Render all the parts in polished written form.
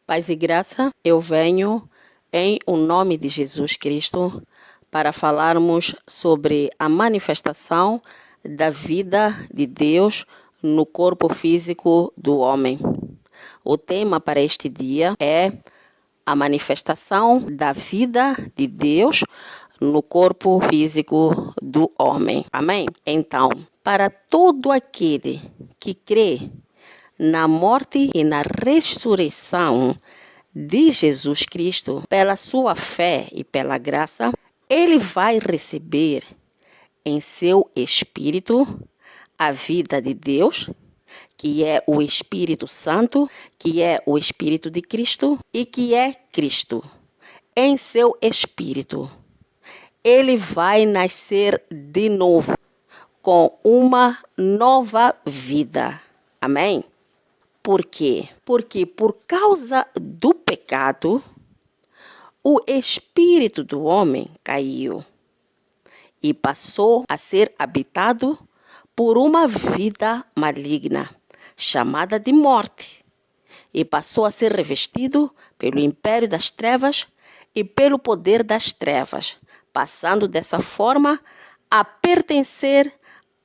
Paz e graça, eu venho em o nome de Jesus Cristo para falarmos sobre a manifestação da vida de Deus no corpo físico do homem. O tema para este dia é a manifestação da vida de Deus no corpo físico do homem. Amém? Então, para todo aquele que crê na morte e na ressurreição de Jesus Cristo, pela sua fé e pela graça, ele vai receber em seu espírito a vida de Deus, que é o Espírito Santo, que é o Espírito de Cristo e que é Cristo. Em seu espírito, ele vai nascer de novo com uma nova vida. Amém? Por quê? Porque por causa do pecado, o espírito do homem caiu e passou a ser habitado por uma vida maligna, chamada de morte, e passou a ser revestido pelo império das trevas e pelo poder das trevas, passando dessa forma a pertencer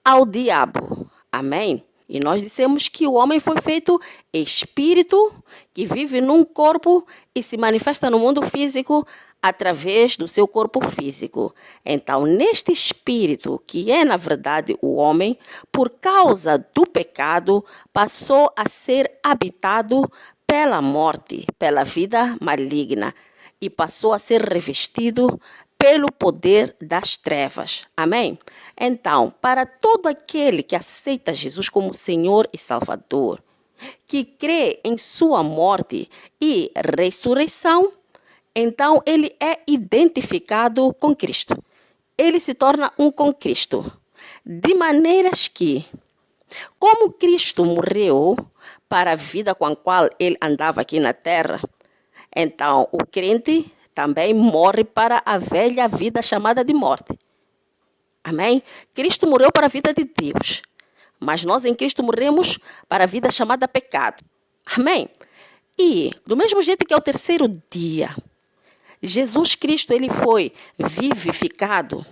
ao diabo. Amém? E nós dissemos que o homem foi feito espírito que vive num corpo e se manifesta no mundo físico através do seu corpo físico. Então, neste espírito, que é na verdade o homem, por causa do pecado, passou a ser habitado pela morte, pela vida maligna, e passou a ser revestido pelo poder das trevas. Amém? Então, para todo aquele que aceita Jesus como Senhor e Salvador, que crê em sua morte e ressurreição, então ele é identificado com Cristo. Ele se torna um com Cristo. De maneiras que, como Cristo morreu para a vida com a qual ele andava aqui na terra, então o crente também morre para a velha vida chamada de morte. Amém? Cristo morreu para a vida de Deus, mas nós em Cristo morremos para a vida chamada pecado. Amém? E, do mesmo jeito que é o terceiro dia, Jesus Cristo ele foi vivificado,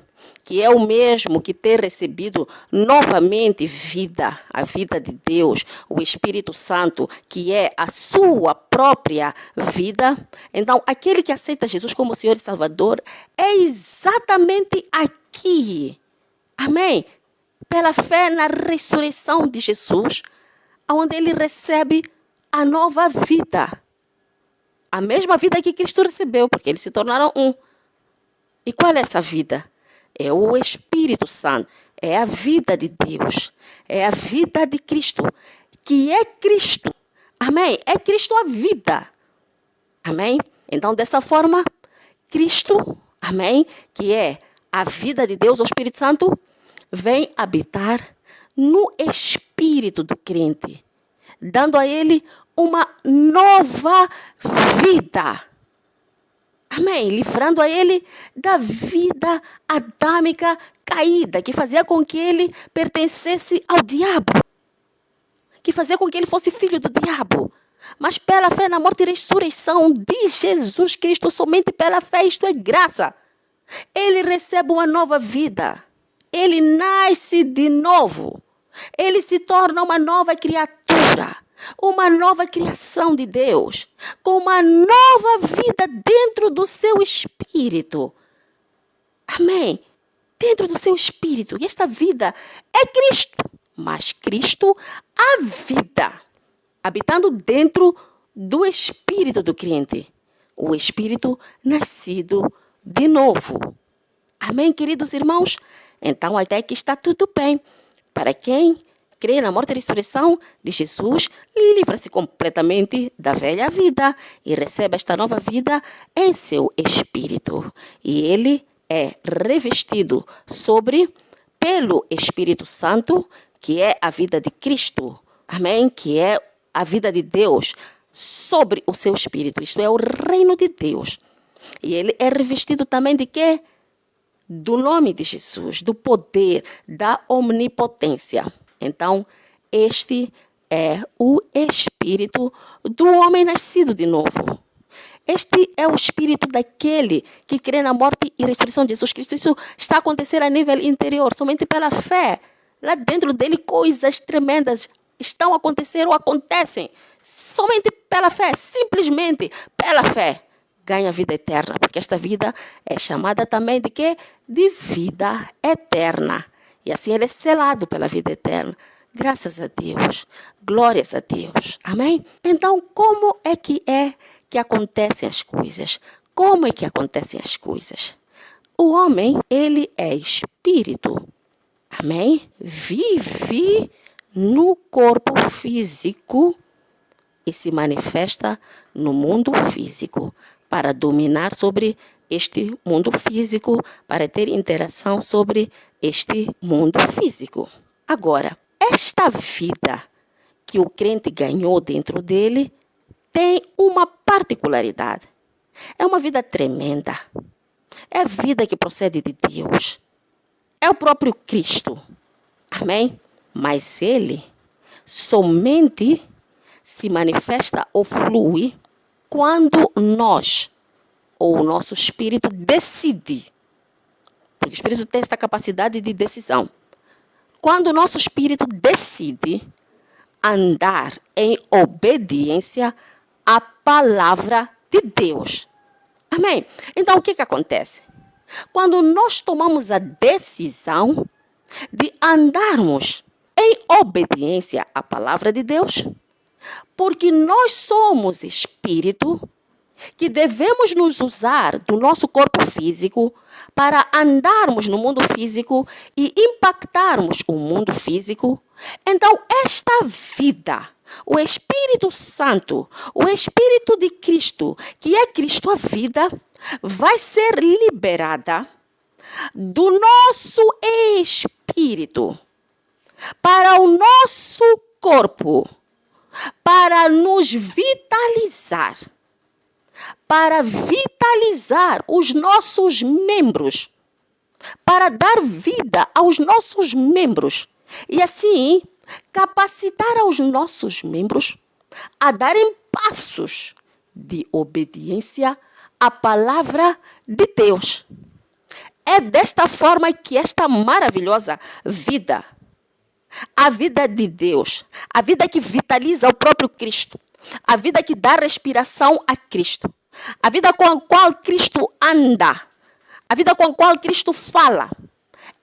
que é o mesmo que ter recebido novamente vida, a vida de Deus, o Espírito Santo, que é a sua própria vida. Então, aquele que aceita Jesus como Senhor e Salvador é exatamente aqui. Amém? Pela fé na ressurreição de Jesus, onde ele recebe a nova vida. A mesma vida que Cristo recebeu, porque eles se tornaram um. E qual é essa vida? É o Espírito Santo, é a vida de Deus, é a vida de Cristo, que é Cristo. Amém? É Cristo a vida. Amém? Então, dessa forma, Cristo, amém, que é a vida de Deus, o Espírito Santo, vem habitar no espírito do crente, dando a ele uma nova vida. Amém? Livrando a ele da vida adâmica caída, que fazia com que ele pertencesse ao diabo, que fazia com que ele fosse filho do diabo. Mas pela fé na morte e ressurreição de Jesus Cristo, somente pela fé, isto é graça, ele recebe uma nova vida. Ele nasce de novo. Ele se torna uma nova criatura, uma nova criação de Deus, com uma nova vida dentro do seu espírito. Amém? Dentro do seu espírito. E esta vida é Cristo, mas Cristo, a vida, habitando dentro do espírito do crente. O espírito nascido de novo. Amém, queridos irmãos? Então, até que está tudo bem. Para quem crê na morte e ressurreição de Jesus, livra-se completamente da velha vida e recebe esta nova vida em seu espírito. E ele é revestido pelo Espírito Santo, que é a vida de Cristo. Amém? Que é a vida de Deus sobre o seu espírito. Isto é o reino de Deus. E ele é revestido também de quê? Do nome de Jesus, do poder, da omnipotência. Então, este é o espírito do homem nascido de novo. Este é o espírito daquele que crê na morte e ressurreição de Jesus Cristo. Isso está a acontecer a nível interior, somente pela fé. Lá dentro dele, coisas tremendas estão a acontecer ou acontecem. Somente pela fé, simplesmente pela fé. Ganha vida eterna, porque esta vida é chamada também de quê? De vida eterna. E assim ele é selado pela vida eterna. Graças a Deus. Glórias a Deus. Amém? Então, como é que acontecem as coisas? Como é que acontecem as coisas? O homem, ele é espírito. Amém? Vive no corpo físico e se manifesta no mundo físico para dominar sobre este mundo físico, para ter interação sobre este mundo físico. Agora, esta vida que o crente ganhou dentro dele tem uma particularidade. É uma vida tremenda. É a vida que procede de Deus. É o próprio Cristo. Amém? Mas ele somente se manifesta ou flui quando nós, ou o nosso espírito, decide. Porque o espírito tem esta capacidade de decisão. Quando o nosso espírito decide andar em obediência à palavra de Deus. Amém? Então, o que acontece? Quando nós tomamos a decisão de andarmos em obediência à palavra de Deus, porque nós somos espírito que devemos nos usar do nosso corpo físico para andarmos no mundo físico e impactarmos o mundo físico. Então, esta vida, o Espírito Santo, o Espírito de Cristo, que é Cristo a vida, vai ser liberada do nosso espírito para o nosso corpo, para nos vitalizar, para vitalizar os nossos membros, para dar vida aos nossos membros e assim capacitar aos nossos membros a darem passos de obediência à palavra de Deus. É desta forma que esta maravilhosa vida, a vida de Deus, a vida que vitaliza o próprio Cristo, a vida que dá respiração a Cristo, a vida com a qual Cristo anda, a vida com a qual Cristo fala.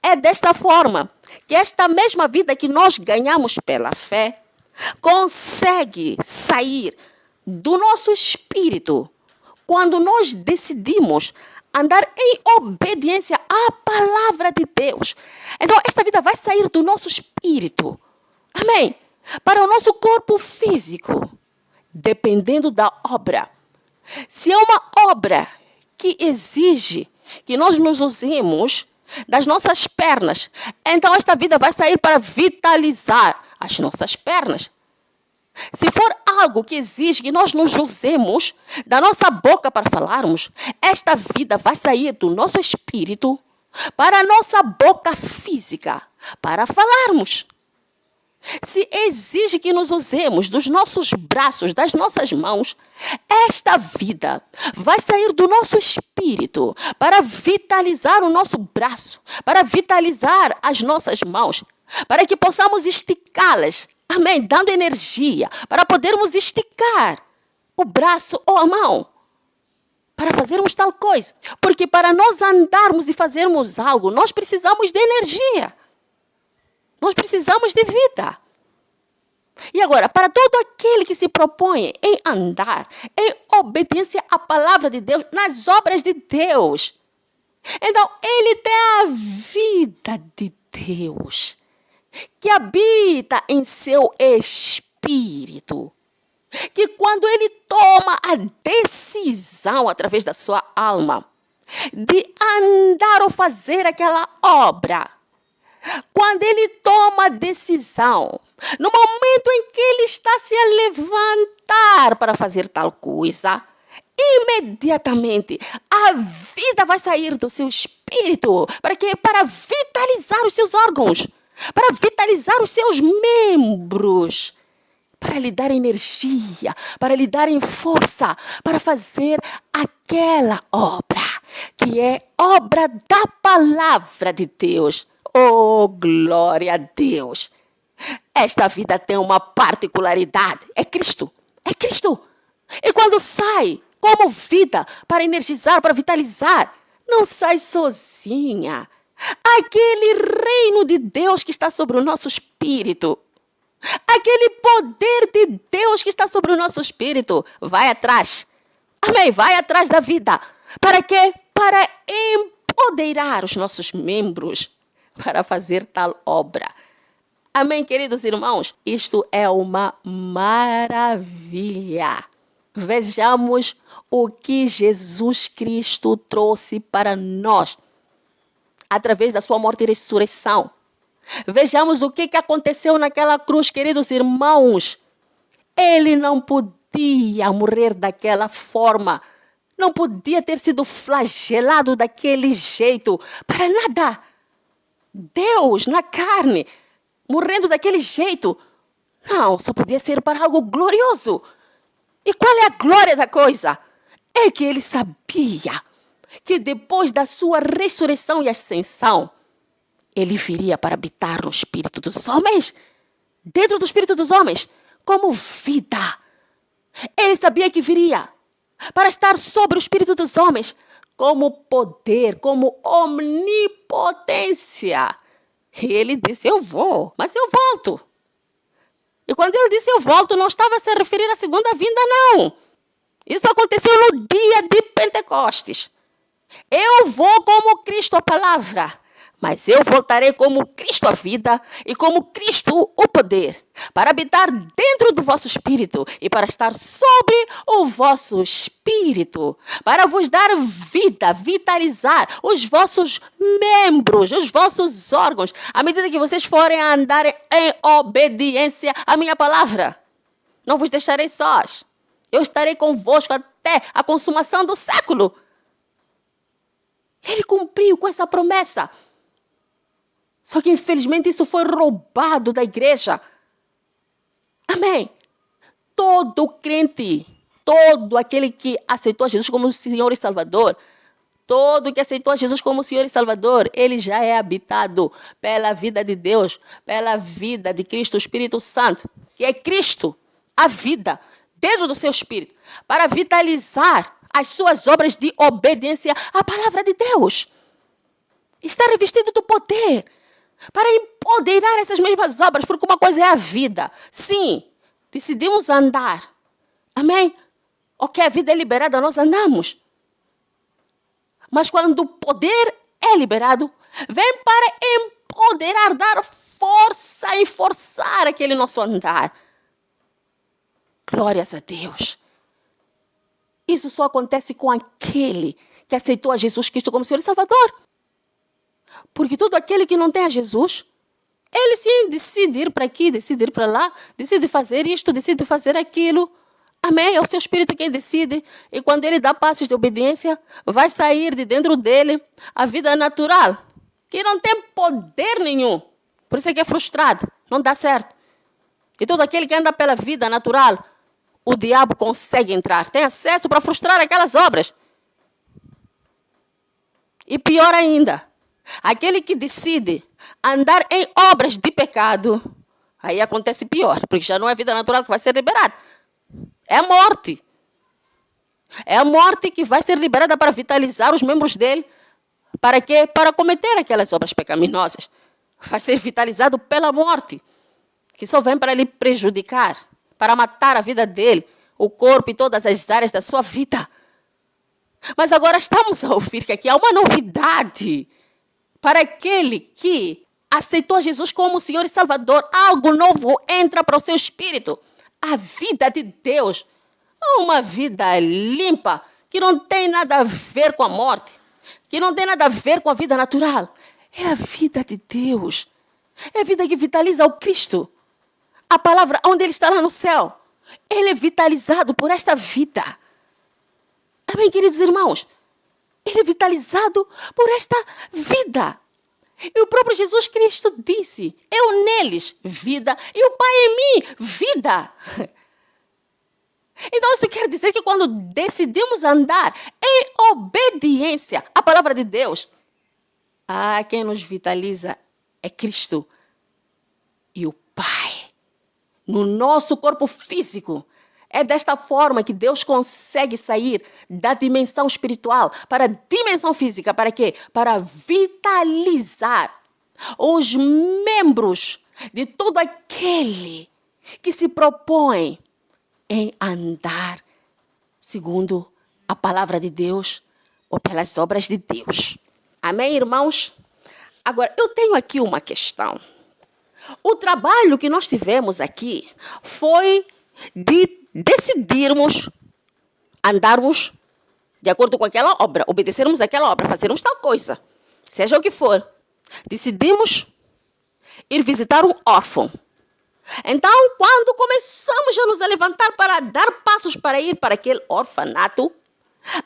É desta forma que esta mesma vida que nós ganhamos pela fé consegue sair do nosso espírito quando nós decidimos andar em obediência à palavra de Deus. Então, esta vida vai sair do nosso espírito. Amém? Para o nosso corpo físico, dependendo da obra. Se é uma obra que exige que nós nos usemos das nossas pernas, então esta vida vai sair para vitalizar as nossas pernas. Se for algo que exige que nós nos usemos da nossa boca para falarmos, esta vida vai sair do nosso espírito para a nossa boca física para falarmos. Se exige que nos usemos dos nossos braços, das nossas mãos, esta vida vai sair do nosso espírito para vitalizar o nosso braço, para vitalizar as nossas mãos, para que possamos esticá-las. Amém? Dando energia para podermos esticar o braço ou a mão para fazermos tal coisa. Porque para nós andarmos e fazermos algo, nós precisamos de energia. Nós precisamos de vida. E agora, para todo aquele que se propõe em andar em obediência à palavra de Deus, nas obras de Deus, então ele tem a vida de Deus que habita em seu espírito, que quando ele toma a decisão através da sua alma de andar ou fazer aquela obra, quando ele toma a decisão, no momento em que ele está se a levantar para fazer tal coisa, imediatamente a vida vai sair do seu espírito. Para quê? Para vitalizar os seus órgãos, para vitalizar os seus membros. para lhe dar energia, para lhe dar força, para fazer aquela obra, que é obra da palavra de Deus. Oh, glória a Deus! Esta vida tem uma particularidade. É Cristo. É Cristo. E quando sai como vida para energizar, para vitalizar, não sai sozinha. Aquele reino de Deus que está sobre o nosso espírito, aquele poder de Deus que está sobre o nosso espírito, vai atrás. Amém? Vai atrás da vida. Para quê? Para empoderar os nossos membros para fazer tal obra. Amém, queridos irmãos? Isto é uma maravilha. Vejamos o que Jesus Cristo trouxe para nós através da sua morte e ressurreição. Vejamos o que aconteceu naquela cruz, queridos irmãos. Ele não podia morrer daquela forma. Não podia ter sido flagelado daquele jeito. Para nada. Deus na carne, morrendo daquele jeito. Não, só podia ser para algo glorioso. E qual é a glória da coisa? É que ele sabia que depois da sua ressurreição e ascensão, ele viria para habitar no espírito dos homens, dentro do espírito dos homens, como vida. Ele sabia que viria para estar sobre o espírito dos homens, como poder, como omnipotência. E ele disse, eu vou, mas eu volto. E quando ele disse eu volto, não estava a se referir à segunda vinda, não. Isso aconteceu no dia de Pentecostes. Eu vou como Cristo a palavra, mas eu voltarei como Cristo a vida e como Cristo o poder, para habitar dentro do vosso espírito e para estar sobre o vosso espírito, para vos dar vida, vitalizar os vossos membros, os vossos órgãos, à medida que vocês forem a andar em obediência à minha palavra. Não vos deixarei sós. Eu estarei convosco até a consumação do século. Ele cumpriu com essa promessa. Só que, infelizmente, isso foi roubado da igreja. Amém? Todo crente, todo aquele que aceitou Jesus como Senhor e Salvador, todo que aceitou Jesus como Senhor e Salvador, ele já é habitado pela vida de Deus, pela vida de Cristo, o Espírito Santo, que é Cristo, a vida, dentro do seu espírito, para vitalizar as suas obras de obediência à palavra de Deus. Está revestido do poder para empoderar essas mesmas obras, porque uma coisa é a vida. Sim, decidimos andar. Amém? Ok, a vida é liberada, nós andamos. Mas quando o poder é liberado, vem para empoderar, dar força e forçar aquele nosso andar. Glórias a Deus. Isso só acontece com aquele que aceitou a Jesus Cristo como Senhor e Salvador. Porque todo aquele que não tem a Jesus, ele sim decide ir para aqui, decide ir para lá, decide fazer isto, decide fazer aquilo. Amém? É o seu espírito quem decide. E quando ele dá passos de obediência, vai sair de dentro dele a vida natural, que não tem poder nenhum. Por isso é que é frustrado, não dá certo. E todo aquele que anda pela vida natural, o diabo consegue entrar, tem acesso para frustrar aquelas obras. E pior ainda, aquele que decide andar em obras de pecado, aí acontece pior, porque já não é vida natural que vai ser liberada. É a morte. É a morte que vai ser liberada para vitalizar os membros dele. Para quê? Para cometer aquelas obras pecaminosas. Vai ser vitalizado pela morte, que só vem para lhe prejudicar, para matar a vida dele, o corpo e todas as áreas da sua vida. Mas agora estamos a ouvir que aqui há uma novidade. Para aquele que aceitou Jesus como Senhor e Salvador, algo novo entra para o seu espírito. A vida de Deus. Uma vida limpa, que não tem nada a ver com a morte, que não tem nada a ver com a vida natural. É a vida de Deus. É a vida que vitaliza o Cristo. A palavra, onde Ele está lá no céu, Ele é vitalizado por esta vida. Amém, queridos irmãos? Ele é vitalizado por esta vida. E o próprio Jesus Cristo disse: eu neles, vida, e o Pai em mim, vida. Então isso quer dizer que quando decidimos andar em obediência à palavra de Deus, quem nos vitaliza é Cristo e o Pai. No nosso corpo físico. É desta forma que Deus consegue sair da dimensão espiritual para a dimensão física. Para quê? Para vitalizar os membros de todo aquele que se propõe em andar segundo a palavra de Deus ou pelas obras de Deus. Amém, irmãos? Agora, eu tenho aqui uma questão. O trabalho que nós tivemos aqui foi de decidirmos andarmos de acordo com aquela obra, obedecermos aquela obra, fazermos tal coisa, seja o que for. Decidimos ir visitar um órfão. Então, quando começamos a nos levantar para dar passos para ir para aquele orfanato,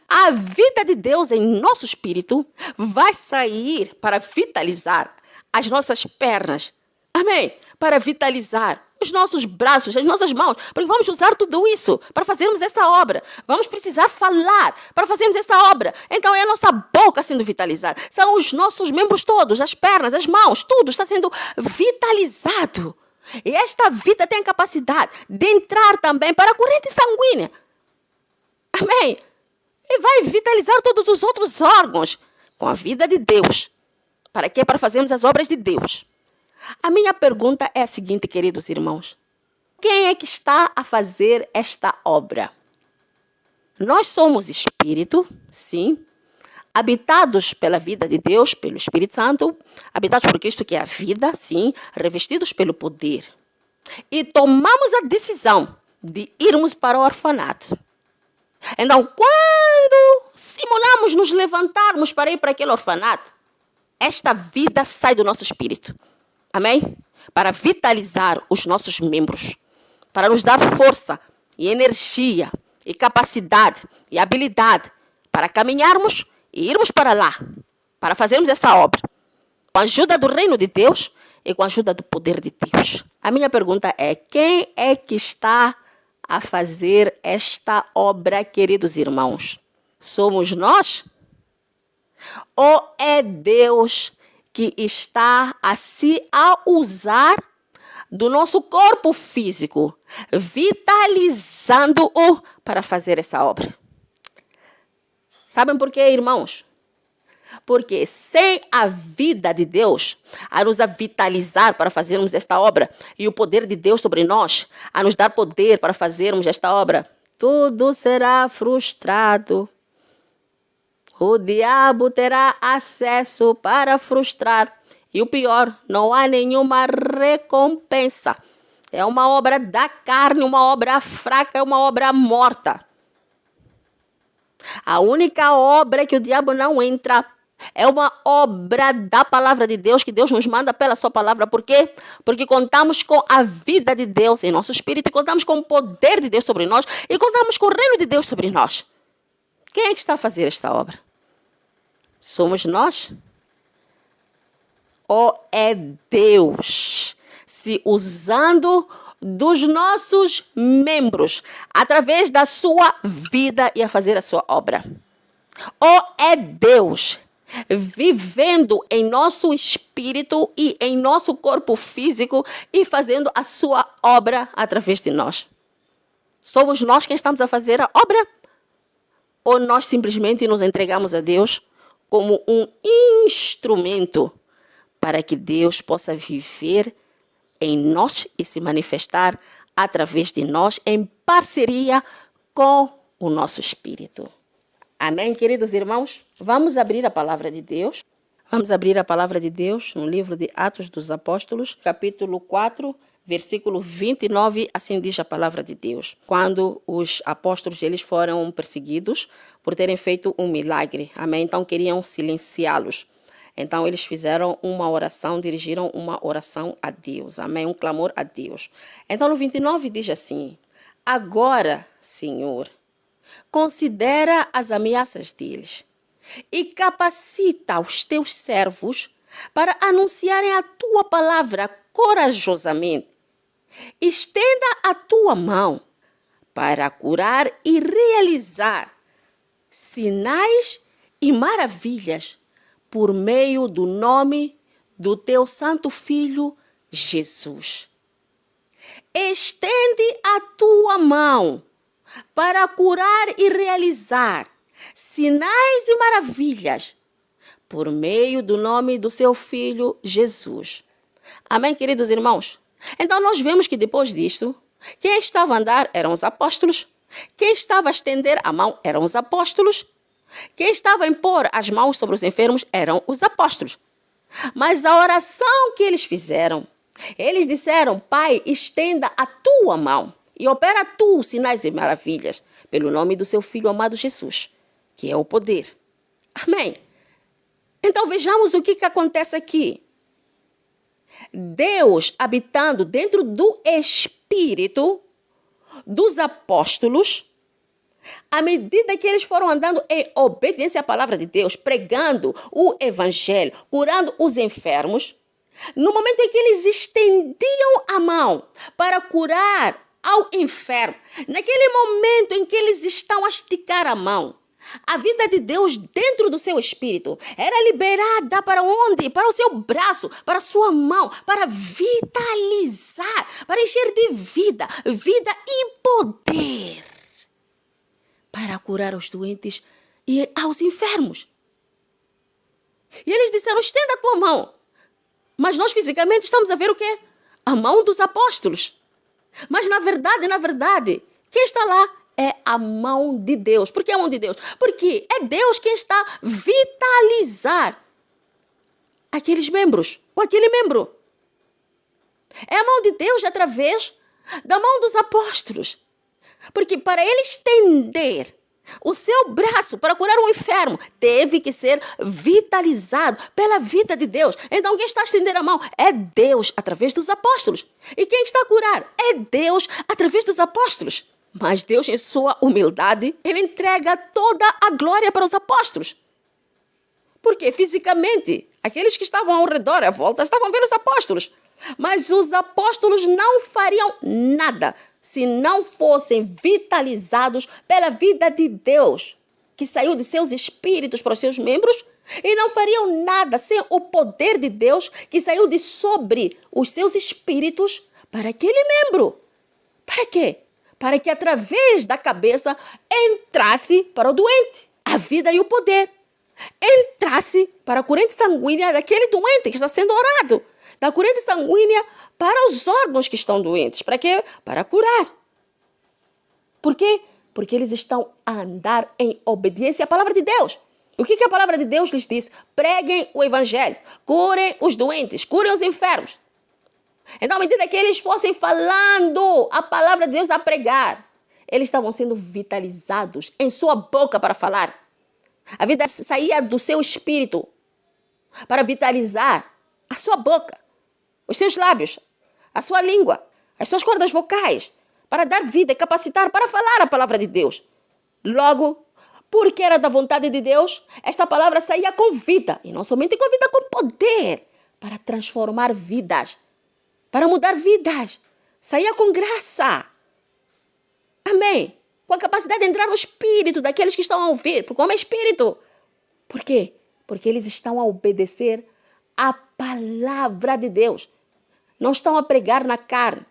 a vida de Deus em nosso espírito vai sair para vitalizar as nossas pernas. Amém? Para vitalizar os nossos braços, as nossas mãos, porque vamos usar tudo isso para fazermos essa obra. Vamos precisar falar para fazermos essa obra. Então é a nossa boca sendo vitalizada. São os nossos membros todos, as pernas, as mãos, tudo está sendo vitalizado. E esta vida tem a capacidade de entrar também para a corrente sanguínea. Amém? E vai vitalizar todos os outros órgãos com a vida de Deus. Para quê? Para fazermos as obras de Deus. A minha pergunta é a seguinte, queridos irmãos. Quem é que está a fazer esta obra? Nós somos espírito, sim, habitados pela vida de Deus, pelo Espírito Santo, habitados por Cristo, que é a vida, sim, revestidos pelo poder. E tomamos a decisão de irmos para o orfanato. Então, quando simulamos nos levantarmos para ir para aquele orfanato, esta vida sai do nosso espírito. Amém? Para vitalizar os nossos membros, para nos dar força e energia e capacidade e habilidade para caminharmos e irmos para lá, para fazermos essa obra, com a ajuda do reino de Deus e com a ajuda do poder de Deus. A minha pergunta é, quem é que está a fazer esta obra, queridos irmãos? Somos nós? Ou é Deus que está a usar do nosso corpo físico, vitalizando-o para fazer essa obra? Sabem por quê, irmãos? Porque sem a vida de Deus a nos vitalizar para fazermos esta obra e o poder de Deus sobre nós a nos dar poder para fazermos esta obra, tudo será frustrado. O diabo terá acesso para frustrar. E o pior, não há nenhuma recompensa. É uma obra da carne, uma obra fraca, é uma obra morta. A única obra que o diabo não entra é uma obra da palavra de Deus, que Deus nos manda pela sua palavra. Por quê? Porque contamos com a vida de Deus em nosso espírito, e contamos com o poder de Deus sobre nós, e contamos com o reino de Deus sobre nós. Quem é que está a fazer esta obra? Somos nós? Ou é Deus se usando dos nossos membros através da sua vida e a fazer a sua obra? Ou é Deus vivendo em nosso espírito e em nosso corpo físico e fazendo a sua obra através de nós? Somos nós quem estamos a fazer a obra? Ou nós simplesmente nos entregamos a Deus como um instrumento para que Deus possa viver em nós e se manifestar através de nós em parceria com o nosso espírito? Amém, queridos irmãos? Vamos abrir a palavra de Deus. Vamos abrir a palavra de Deus no livro de Atos dos Apóstolos, capítulo 4, versículo 29, assim diz a palavra de Deus. Quando os apóstolos eles foram perseguidos por terem feito um milagre, amém? Então queriam silenciá-los. Então eles fizeram uma oração, dirigiram uma oração a Deus, amém? Um clamor a Deus. Então no 29 diz assim: agora, Senhor, considera as ameaças deles e capacita os teus servos para anunciarem a tua palavra corajosamente. Estenda a tua mão para curar e realizar sinais e maravilhas por meio do nome do teu Santo Filho, Jesus. Estende a tua mão para curar e realizar sinais e maravilhas por meio do nome do seu Filho, Jesus. Amém, queridos irmãos? Então nós vemos que depois disto, quem estava a andar eram os apóstolos, quem estava a estender a mão eram os apóstolos, quem estava a impor as mãos sobre os enfermos eram os apóstolos. Mas a oração que eles fizeram, eles disseram: Pai, estenda a tua mão e opera tu sinais e maravilhas pelo nome do seu Filho amado Jesus, que é o poder. Amém? Então vejamos o que acontece aqui. Deus habitando dentro do Espírito dos apóstolos, à medida que eles foram andando em obediência à palavra de Deus, pregando o evangelho, curando os enfermos, no momento em que eles estendiam a mão para curar ao enfermo, naquele momento em que eles estão a esticar a mão, a vida de Deus dentro do seu espírito era liberada para onde? Para o seu braço, para a sua mão, para vitalizar, para encher de vida, vida e poder, para curar os doentes e aos enfermos. E eles disseram: estenda a tua mão. Mas nós fisicamente estamos a ver o quê? A mão dos apóstolos. Mas na verdade, quem está lá é a mão de Deus. Por que a mão de Deus? Porque é Deus quem está a vitalizar aqueles membros, ou aquele membro. É a mão de Deus através da mão dos apóstolos. Porque para ele estender o seu braço para curar um enfermo, teve que ser vitalizado pela vida de Deus. Então quem está a estender a mão é Deus através dos apóstolos. E quem está a curar é Deus através dos apóstolos. Mas Deus, em sua humildade, ele entrega toda a glória para os apóstolos. Porque fisicamente, aqueles que estavam ao redor, à volta, estavam a ver os apóstolos. Mas os apóstolos não fariam nada se não fossem vitalizados pela vida de Deus, que saiu de seus espíritos para os seus membros, e não fariam nada sem o poder de Deus que saiu de sobre os seus espíritos para aquele membro. Para quê? Para que através da cabeça entrasse para o doente a vida e o poder. Entrasse para a corrente sanguínea daquele doente que está sendo orado, da corrente sanguínea para os órgãos que estão doentes. Para quê? Para curar. Por quê? Porque eles estão a andar em obediência à palavra de Deus. O que a palavra de Deus lhes diz? Preguem o evangelho, curem os doentes, curem os enfermos. Então, à medida que eles fossem falando a palavra de Deus a pregar, eles estavam sendo vitalizados em sua boca para falar. A vida saía do seu espírito para vitalizar a sua boca, os seus lábios, a sua língua, as suas cordas vocais, para dar vida e capacitar para falar a palavra de Deus. Logo, porque era da vontade de Deus, esta palavra saía com vida, e não somente com vida, com poder, para transformar vidas, para mudar vidas. Saía com graça. Amém. Com a capacidade de entrar no espírito daqueles que estão a ouvir. Porque como é espírito? Por quê? Porque eles estão a obedecer a palavra de Deus. Não estão a pregar na carne.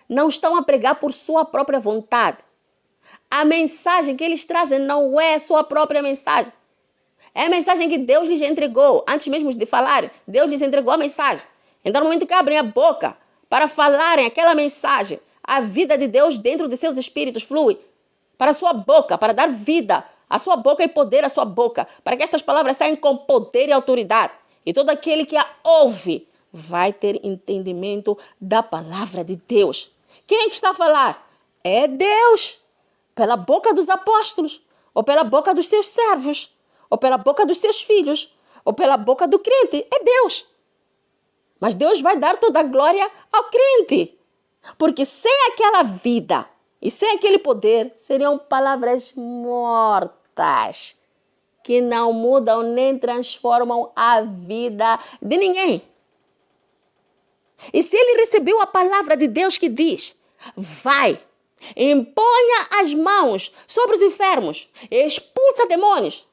Não estão a pregar por sua própria vontade. A mensagem que eles trazem não é a sua própria mensagem. É a mensagem que Deus lhes entregou. Antes mesmo de falarem, Deus lhes entregou a mensagem. Então, no momento que abrem a boca para falarem aquela mensagem, a vida de Deus dentro de seus espíritos flui para a sua boca, para dar vida à sua boca e poder à sua boca, para que estas palavras saiam com poder e autoridade. E todo aquele que a ouve vai ter entendimento da palavra de Deus. Quem é que está a falar? É Deus, pela boca dos apóstolos, ou pela boca dos seus servos, ou pela boca dos seus filhos, ou pela boca do crente. É Deus. Mas Deus vai dar toda a glória ao crente. Porque sem aquela vida e sem aquele poder, seriam palavras mortas. que não mudam nem transformam a vida de ninguém. E se ele recebeu a palavra de Deus que diz, vai, imponha as mãos sobre os enfermos, expulsa demônios.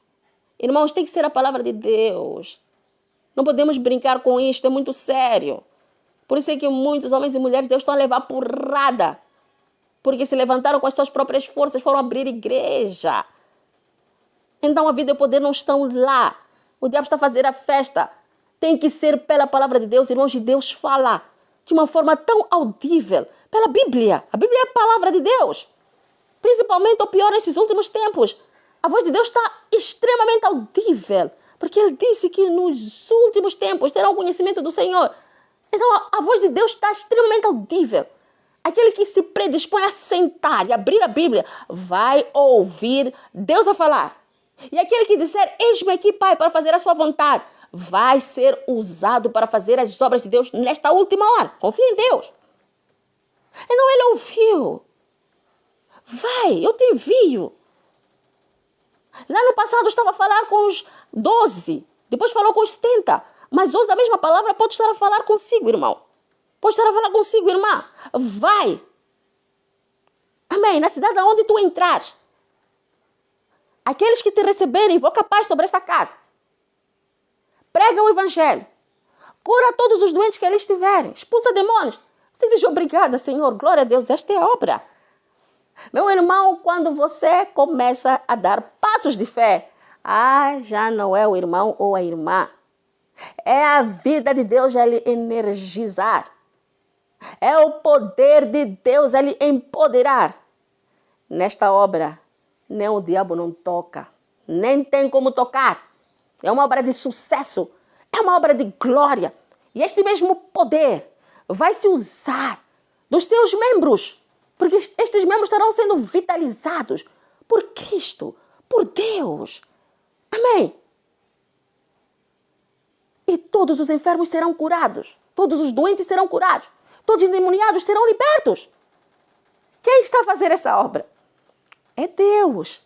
Irmãos, tem que ser a palavra de Deus. Não podemos brincar com isto, é muito sério. Por isso é que muitos homens e mulheres de Deus estão a levar porrada. Porque se levantaram com as suas próprias forças, foram abrir igreja. Então a vida e o poder não estão lá. O diabo está a fazer a festa. Tem que ser pela palavra de Deus, irmãos, de Deus fala de uma forma tão audível. Pela Bíblia. A Bíblia é a palavra de Deus. Principalmente, ou pior, nesses últimos tempos. A voz de Deus está extremamente audível. Porque Ele disse que nos últimos tempos terão conhecimento do Senhor. Então a voz de Deus está extremamente audível. Aquele que se predispõe a sentar e abrir a Bíblia vai ouvir Deus a falar. E aquele que disser, eis-me aqui, Pai, para fazer a sua vontade, vai ser usado para fazer as obras de Deus nesta última hora. Confia em Deus. Então ele ouviu. Vai, eu te envio. Lá no passado estava a falar com os 12, depois falou com os 70. Mas hoje a mesma palavra pode estar a falar consigo, irmão. Pode estar a falar consigo, irmã. Vai. Amém. Na cidade onde tu entrares, aqueles que te receberem, invoca paz sobre esta casa. Prega o evangelho. Cura todos os doentes que eles tiverem. Expulsa demônios. Você diz obrigada, Senhor. Glória a Deus. Esta é a obra. Meu irmão, quando você começa a dar passos de fé, já não é o irmão ou a irmã. É a vida de Deus a lhe energizar. É o poder de Deus a lhe empoderar. Nesta obra, nem o diabo não toca. Nem tem como tocar. É uma obra de sucesso. É uma obra de glória. E este mesmo poder vai se usar dos seus membros. Porque estes membros estarão sendo vitalizados por Cristo, por Deus. Amém. E todos os enfermos serão curados. Todos os doentes serão curados. Todos os endemoniados serão libertos. Quem está a fazer essa obra? É Deus.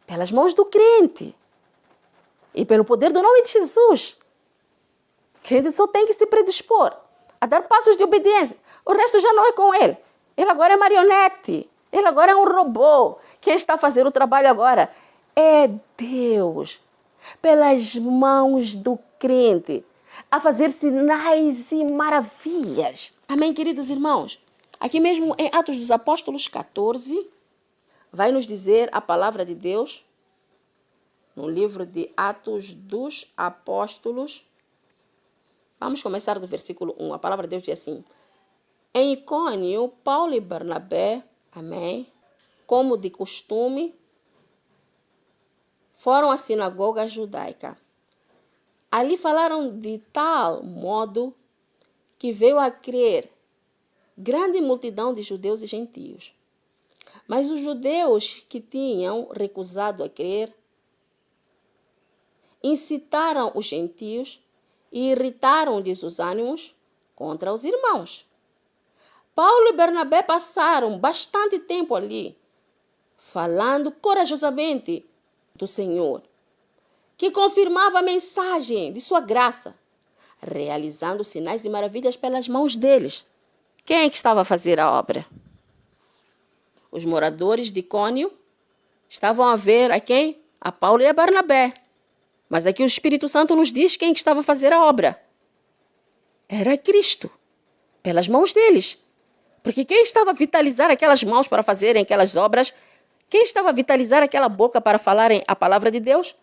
Pelas mãos do crente. E pelo poder do nome de Jesus. O crente só tem que se predispor a dar passos de obediência. O resto já não é com ele. Ele agora é marionete. Ele agora é um robô. Quem está a fazer o trabalho agora é Deus. Pelas mãos do crente, a fazer sinais e maravilhas. Amém, queridos irmãos? Aqui mesmo em Atos dos Apóstolos 14, vai nos dizer a palavra de Deus, no livro de Atos dos Apóstolos. Vamos começar do versículo 1. A palavra de Deus diz assim: em Icônio, Paulo e Barnabé, amém, como de costume, foram à sinagoga judaica. Ali falaram de tal modo que veio a crer grande multidão de judeus e gentios. Mas os judeus que tinham recusado a crer incitaram os gentios e irritaram-lhes os ânimos contra os irmãos. Paulo e Barnabé passaram bastante tempo ali, falando corajosamente do Senhor, que confirmava a mensagem de sua graça, realizando sinais e maravilhas pelas mãos deles. Quem é que estava a fazer a obra? Os moradores de Icônio estavam a ver a quem? A Paulo e a Barnabé. Mas aqui o Espírito Santo nos diz quem que estava a fazer a obra. Era Cristo, pelas mãos deles. Porque quem estava a vitalizar aquelas mãos para fazerem aquelas obras, quem estava a vitalizar aquela boca para falarem a palavra de Deus,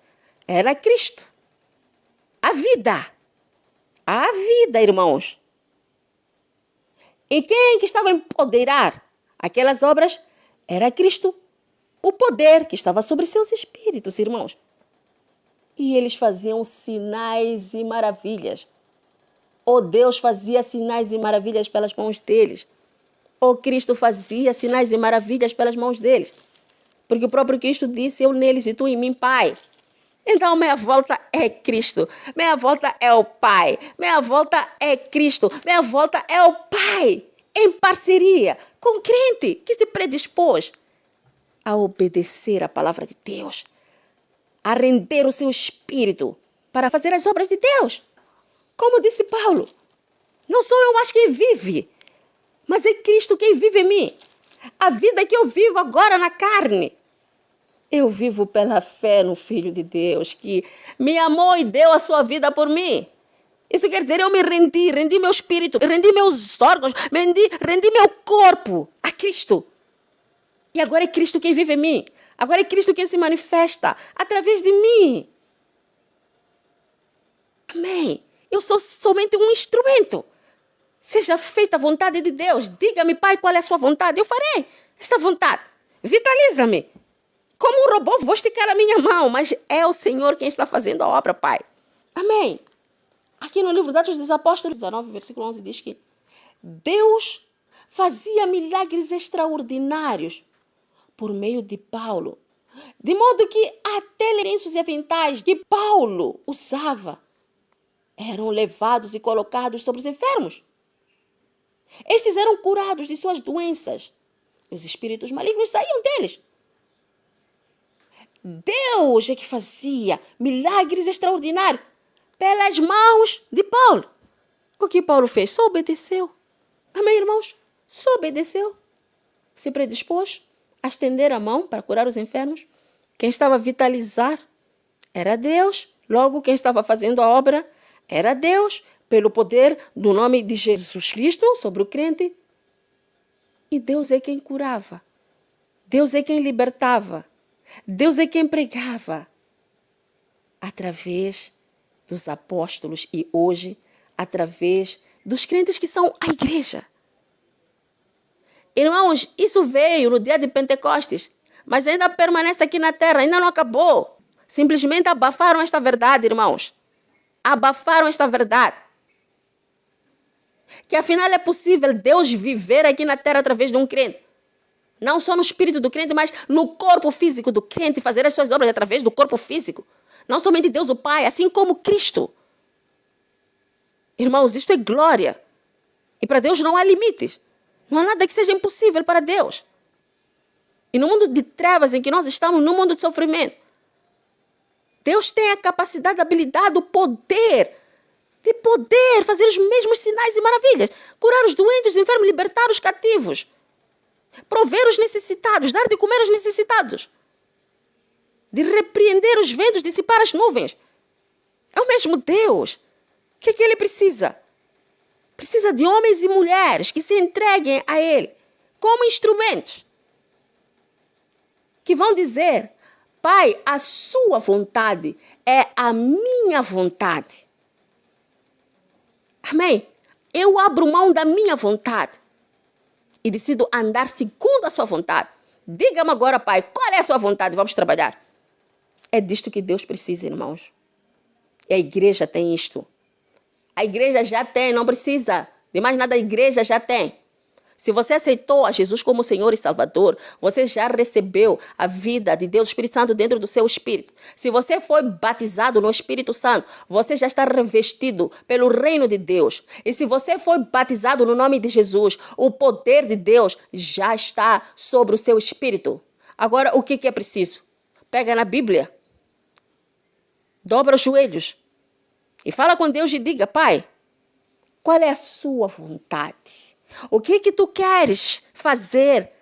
era Cristo. A vida. A vida, irmãos. E quem que estava a empoderar aquelas obras era Cristo. O poder que estava sobre seus espíritos, irmãos. E eles faziam sinais e maravilhas. O Deus fazia sinais e maravilhas pelas mãos deles. O Cristo fazia sinais e maravilhas pelas mãos deles. Porque o próprio Cristo disse, eu neles e tu em mim, Pai. Então, meia volta é Cristo. Meia volta é o Pai. Meia volta é Cristo. Meia volta é o Pai. Em parceria com o crente que se predispôs a obedecer a palavra de Deus. a render o seu espírito para fazer as obras de Deus. Como disse Paulo, não sou eu mais quem vive, mas é Cristo quem vive em mim. A vida que eu vivo agora na carne, eu vivo pela fé no Filho de Deus, que me amou e deu a sua vida por mim. Isso quer dizer, eu me rendi meu espírito, rendi meus órgãos, rendi meu corpo a Cristo. E agora é Cristo quem vive em mim. Agora é Cristo quem se manifesta através de mim. Amém. Eu sou somente um instrumento. Seja feita a vontade de Deus. Diga-me, Pai, qual é a sua vontade. Eu farei esta vontade. Vitaliza-me. Como um robô, vou esticar a minha mão, mas é o Senhor quem está fazendo a obra, Pai. Amém. Aqui no livro de Atos dos Apóstolos, 19, versículo 11, diz que Deus fazia milagres extraordinários por meio de Paulo, de modo que até lenços e aventais que Paulo usava eram levados e colocados sobre os enfermos. Estes eram curados de suas doenças. Os espíritos malignos saíam deles. Deus é que fazia milagres extraordinários pelas mãos de Paulo. O que Paulo fez? Só obedeceu. Amém, irmãos? Só obedeceu. Se predispôs a estender a mão para curar os enfermos. Quem estava a vitalizar era Deus. Logo, quem estava fazendo a obra era Deus, pelo poder do nome de Jesus Cristo sobre o crente. E Deus é quem curava. Deus é quem libertava. Deus é quem pregava. Através dos apóstolos e hoje, através dos crentes que são a igreja. Irmãos, isso veio no dia de Pentecostes, mas ainda permanece aqui na terra, ainda não acabou. Simplesmente abafaram esta verdade, irmãos. Abafaram esta verdade. Que afinal é possível Deus viver aqui na terra através de um crente. Não só no espírito do crente, mas no corpo físico do crente, fazer as suas obras através do corpo físico. Não somente Deus o Pai, assim como Cristo. Irmãos, isto é glória. E para Deus não há limites. Não há nada que seja impossível para Deus. E no mundo de trevas em que nós estamos, no mundo de sofrimento, Deus tem a capacidade, a habilidade, o poder de poder fazer os mesmos sinais e maravilhas. Curar os doentes, os enfermos, libertar os cativos. Prover os necessitados, dar de comer aos necessitados. De repreender os ventos, dissipar as nuvens. É o mesmo Deus. O que é que Ele precisa? Precisa de homens e mulheres que se entreguem a Ele como instrumentos. Que vão dizer, Pai, a sua vontade é a minha vontade. Amém? Eu abro mão da minha vontade e decido andar segundo a sua vontade. Diga-me agora, Pai, qual é a sua vontade? Vamos trabalhar. É disto que Deus precisa, irmãos. E a igreja tem isto. A igreja já tem, não precisa de mais nada, a igreja já tem. Se você aceitou a Jesus como Senhor e Salvador, você já recebeu a vida de Deus, o Espírito Santo dentro do seu espírito. Se você foi batizado no Espírito Santo, você já está revestido pelo reino de Deus. E se você foi batizado no nome de Jesus, o poder de Deus já está sobre o seu espírito. Agora, o que é preciso? Pega na Bíblia, dobra os joelhos e fala com Deus e diga, Pai, qual é a sua vontade? O que é que tu queres fazer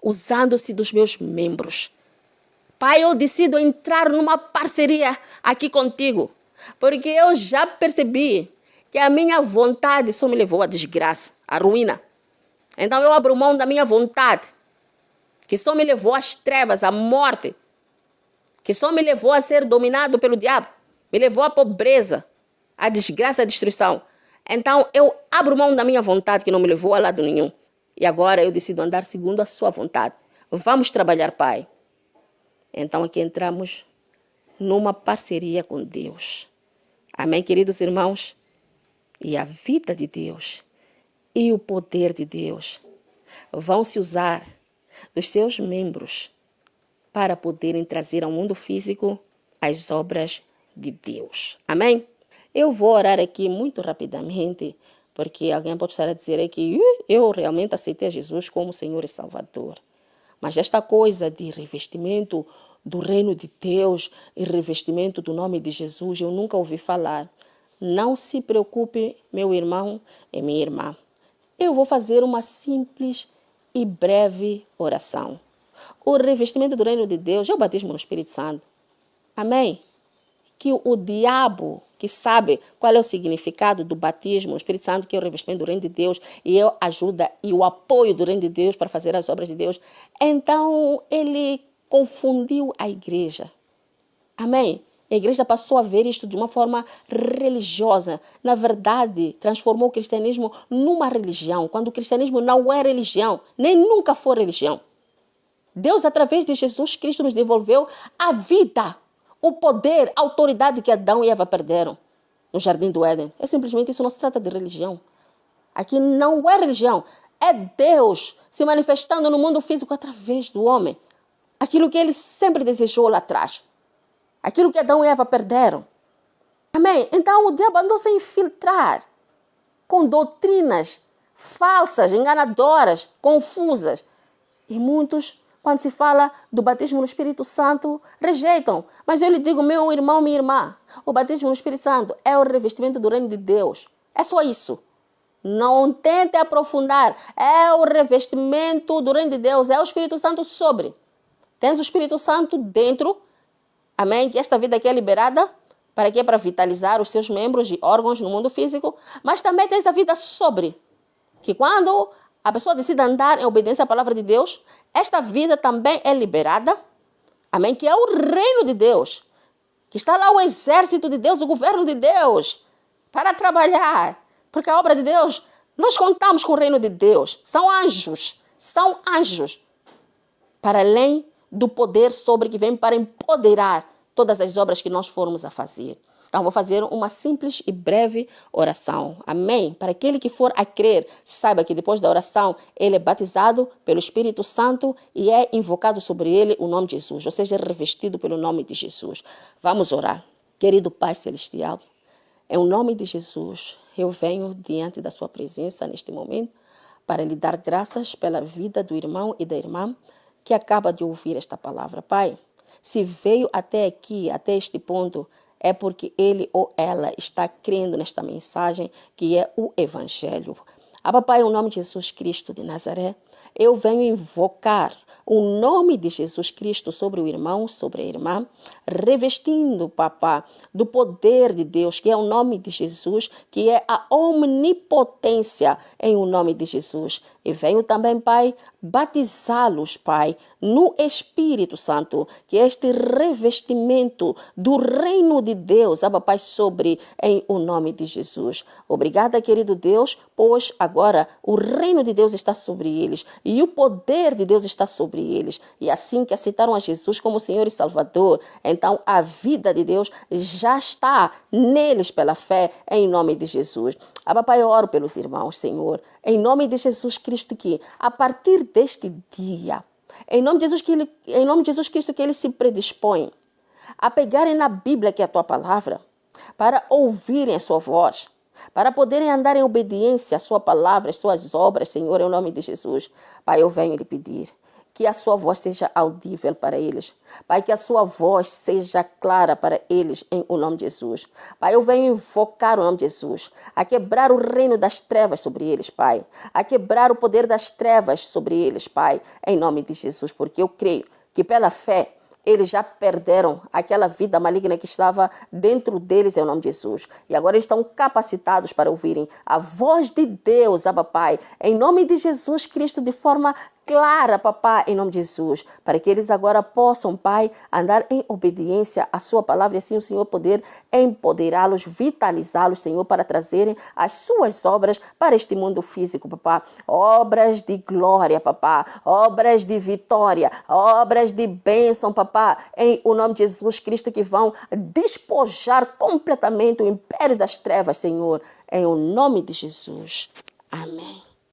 usando-se dos meus membros? Pai, eu decido entrar numa parceria aqui contigo, porque eu já percebi que a minha vontade só me levou à desgraça, à ruína. Então eu abro mão da minha vontade, que só me levou às trevas, à morte, que só me levou a ser dominado pelo diabo, me levou à pobreza, à desgraça, à destruição. Então, eu abro mão da minha vontade, que não me levou a lado nenhum. E agora eu decido andar segundo a sua vontade. Vamos trabalhar, Pai. Então, aqui entramos numa parceria com Deus. Amém, queridos irmãos? E a vida de Deus e o poder de Deus vão se usar dos seus membros para poderem trazer ao mundo físico as obras de Deus. Amém? Eu vou orar aqui muito rapidamente, porque alguém pode estar a dizer que eu realmente aceitei Jesus como Senhor e Salvador. Mas esta coisa de revestimento do reino de Deus e revestimento do nome de Jesus, eu nunca ouvi falar. Não se preocupe, meu irmão e minha irmã. Eu vou fazer uma simples e breve oração. O revestimento do reino de Deus é o batismo no Espírito Santo. Amém? Que o diabo, que sabe qual é o significado do batismo no Espírito Santo, que é o revestimento do reino de Deus, e é a ajuda e o apoio do reino de Deus para fazer as obras de Deus, então ele confundiu a igreja. Amém? A igreja passou a ver isto de uma forma religiosa. Na verdade, transformou o cristianismo numa religião, quando o cristianismo não é religião, nem nunca foi religião. Deus, através de Jesus Cristo, nos devolveu a vida, o poder, a autoridade que Adão e Eva perderam no Jardim do Éden. É simplesmente isso, não se trata de religião. Aqui não é religião, é Deus se manifestando no mundo físico através do homem. Aquilo que ele sempre desejou lá atrás. Aquilo que Adão e Eva perderam. Amém? Então o diabo andou a infiltrar com doutrinas falsas, enganadoras, confusas. E muitos, quando se fala do batismo no Espírito Santo, rejeitam. Mas eu lhe digo, meu irmão, minha irmã, o batismo no Espírito Santo é o revestimento do reino de Deus. É só isso. Não tente aprofundar. É o revestimento do reino de Deus. É o Espírito Santo sobre. Tens o Espírito Santo dentro. Amém? Que esta vida aqui é liberada. Para quê? Para vitalizar os seus membros e órgãos no mundo físico. Mas também tens a vida sobre. Que quando a pessoa decide andar em obediência à palavra de Deus, esta vida também é liberada. Amém? Que é o reino de Deus. Que está lá o exército de Deus, o governo de Deus. Para trabalhar. Porque a obra de Deus, nós contamos com o reino de Deus. São anjos. São anjos. Para além do poder sobre que vem para empoderar todas as obras que nós formos a fazer. Então, vou fazer uma simples e breve oração. Amém? Para aquele que for a crer, saiba que depois da oração, ele é batizado pelo Espírito Santo e é invocado sobre ele o nome de Jesus, ou seja, revestido pelo nome de Jesus. Vamos orar. Querido Pai Celestial, em nome de Jesus, eu venho diante da sua presença neste momento para lhe dar graças pela vida do irmão e da irmã que acaba de ouvir esta palavra. Pai, se veio até aqui, até este ponto, é porque ele ou ela está crendo nesta mensagem que é o Evangelho. Papai, em nome de Jesus Cristo de Nazaré, eu venho invocar o nome de Jesus Cristo sobre o irmão, sobre a irmã, revestindo, papá, do poder de Deus, que é o nome de Jesus, que é a omnipotência em o nome de Jesus. E venho também, Pai, batizá-los, Pai, no Espírito Santo, que é este revestimento do reino de Deus, Pai, sobre em o nome de Jesus. Obrigada, querido Deus, pois agora o reino de Deus está sobre eles e o poder de Deus está sobre eles. E assim que aceitaram a Jesus como Senhor e Salvador, então a vida de Deus já está neles pela fé, em nome de Jesus. Pai, eu oro pelos irmãos, Senhor, em nome de Jesus Cristo, que a partir deste dia, em nome de Jesus Cristo, que eles se predispõem a pegarem na Bíblia, que é a tua palavra, para ouvirem a sua voz, para poderem andar em obediência à sua palavra, às suas obras, Senhor, em nome de Jesus. Pai, eu venho lhe pedir que a sua voz seja audível para eles. Pai, que a sua voz seja clara para eles, em o nome de Jesus. Pai, eu venho invocar o nome de Jesus, a quebrar o reino das trevas sobre eles, Pai. A quebrar o poder das trevas sobre eles, Pai, em nome de Jesus. Porque eu creio que pela fé, eles já perderam aquela vida maligna que estava dentro deles, em nome de Jesus. E agora estão capacitados para ouvirem a voz de Deus, Pai, em nome de Jesus Cristo, de forma clara, papai, em nome de Jesus, para que eles agora possam, Pai, andar em obediência à sua palavra e assim o Senhor poder empoderá-los, vitalizá-los, Senhor, para trazerem as suas obras para este mundo físico, papá. Obras de glória, papá. Obras de vitória, obras de bênção, papá, em o nome de Jesus Cristo, que vão despojar completamente o império das trevas, Senhor, em o nome de Jesus. Amém.